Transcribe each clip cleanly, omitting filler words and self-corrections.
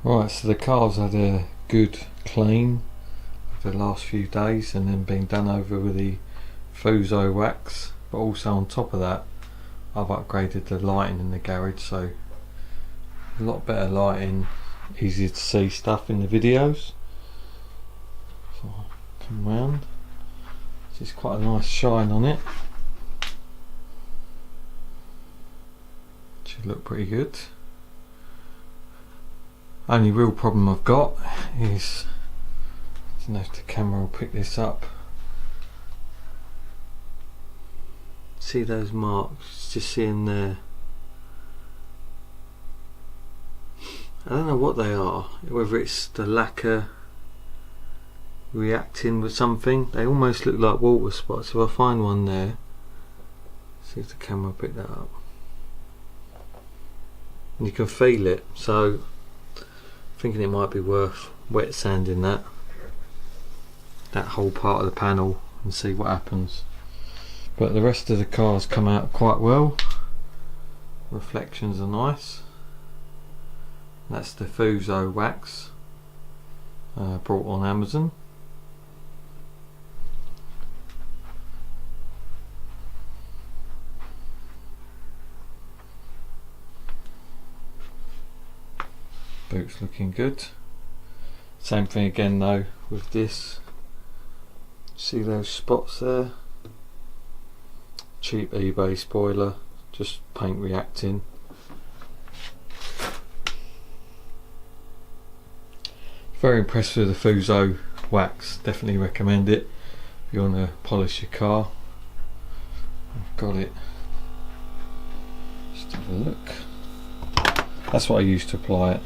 Right, so the car's had a good clean for the last few days and then been done over with the Fusso wax, but also on top of that I've upgraded the lighting in the garage, so a lot better lighting, easier to see stuff in the videos. So I come round, it's quite a nice shine on it, should look pretty good. Only real problem I've got is, I don't know if the camera will pick this up. See those marks, just seeing there. I don't know what they are, whether it's the lacquer reacting with something. They almost look like water spots. If I find one there, see if the camera will pick that up. And you can feel it, so thinking it might be worth wet sanding that whole part of the panel and see what happens. But the rest of the car's come out quite well. Reflections are nice. That's the Fusso wax, brought on Amazon. Boot's looking good. Same thing again though with this. See those spots there? Cheap eBay spoiler, just paint reacting. Very impressed with the Fusso wax, definitely recommend it if you want to polish your car. I've got it. Just have a look. That's what I use to apply it.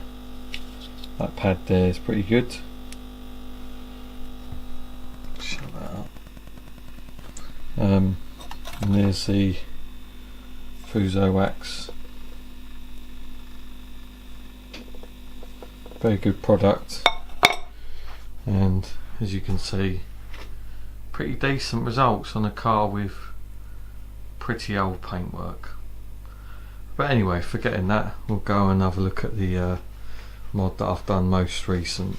That pad there is pretty good. Shut that up. And there's the Fusso wax. Very good product, and as you can see, pretty decent results on a car with pretty old paintwork. But anyway, forgetting that, we'll go and have a look at the mod that I've done most recent.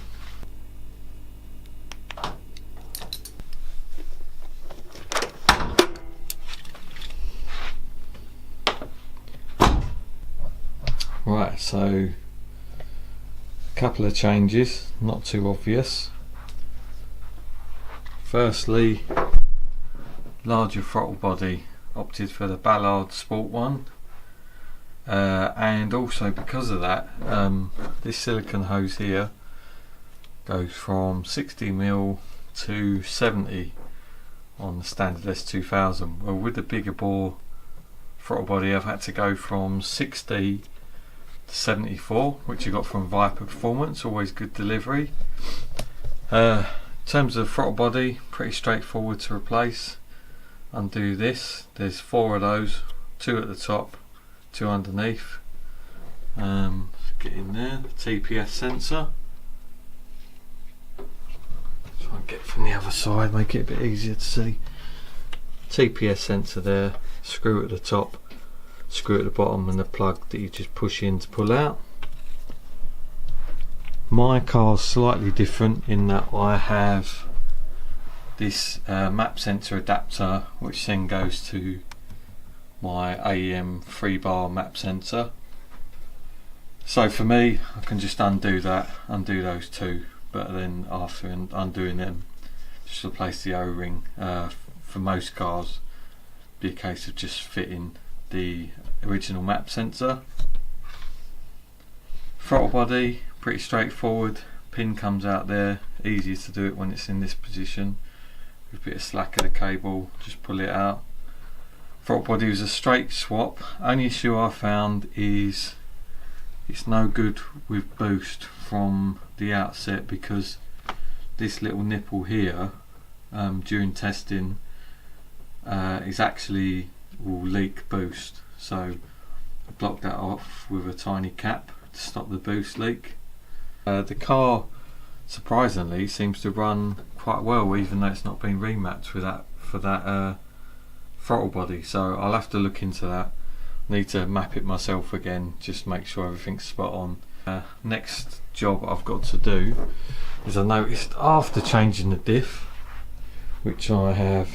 Right, so a couple of changes, not too obvious. Firstly, larger throttle body, opted for the Ballade Sport one. And also because of that, this silicone hose here goes from 60mm to 70 on the standard S2000. Well, with the bigger bore throttle body I've had to go from 60 to 74, which I got from Viper Performance, always good delivery. In terms of throttle body, pretty straightforward to replace. Undo this, there's 4 of those, 2 at the top, 2 underneath. Get in there, the TPS sensor. Try and get from the other side, make it a bit easier to see. TPS sensor there, screw at the top, screw at the bottom, and the plug that you just push in to pull out. My car's slightly different in that I have this map sensor adapter, which then goes to my AEM 3-bar map sensor. So for me, I can just undo that, undo those 2, but then after undoing them, just replace the O-ring. For most cars, be a case of just fitting the original map sensor. Throttle body, pretty straightforward. Pin comes out there, easier to do it when it's in this position. With a bit of slack of the cable, just pull it out. Throttle body was a straight swap. Only issue I found is it's no good with boost from the outset, because this little nipple here during testing is actually will leak boost, so I blocked that off with a tiny cap to stop the boost leak. The car surprisingly seems to run quite well, even though it's not been remapped for that throttle body, so I'll have to look into that. Need to map it myself again, just make sure everything's spot on. Next job I've got to do is, I noticed after changing the diff, which I have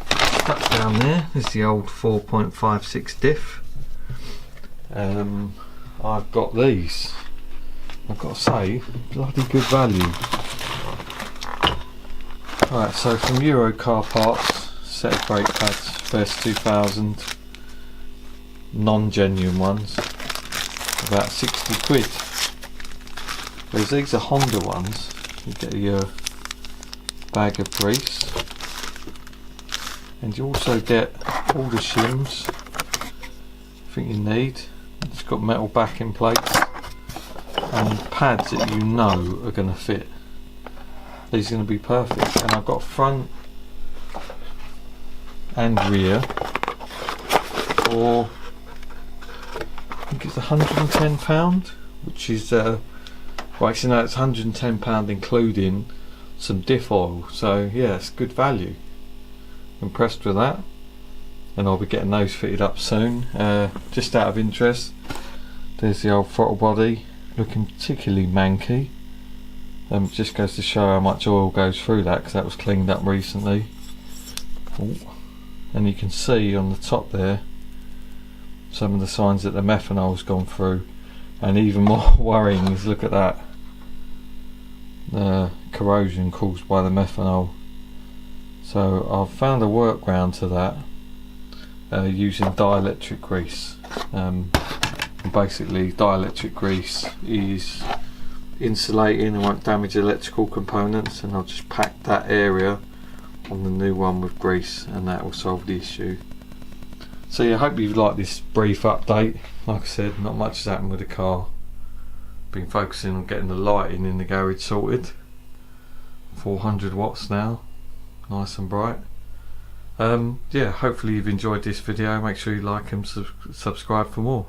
stuck down there, is the old 4.56 diff. I've got these. I've got to say, bloody good value. Right, so from Euro Car Parts, set of brake pads, first 2000, non-genuine ones, about 60 quid. Whereas these are Honda ones, you get your bag of grease, and you also get all the shims I think you need. It's got metal backing plates and pads that you know are going to fit. These are going to be perfect, and I've got front and rear for, I think it's £110, which is well, actually no, it's £110 including some diff oil, so yeah, it's good value. Impressed with that, and I'll be getting those fitted up soon. Just out of interest, there's the old throttle body, looking particularly manky. Just goes to show how much oil goes through that, because that was cleaned up recently. Ooh. And you can see on the top there some of the signs that the methanol's gone through, and even more worrying is, look at that, the corrosion caused by the methanol. So I've found a workaround to that, using dielectric grease. Basically dielectric grease is insulating and won't damage electrical components, and I'll just pack that area on the new one with grease, and that will solve the issue. So yeah, I hope you've liked this brief update. Like I said, not much has happened with the car. Been focusing on getting the lighting in the garage sorted. 400 watts now, nice and bright. Yeah, hopefully you've enjoyed this video. Make sure you like and subscribe for more.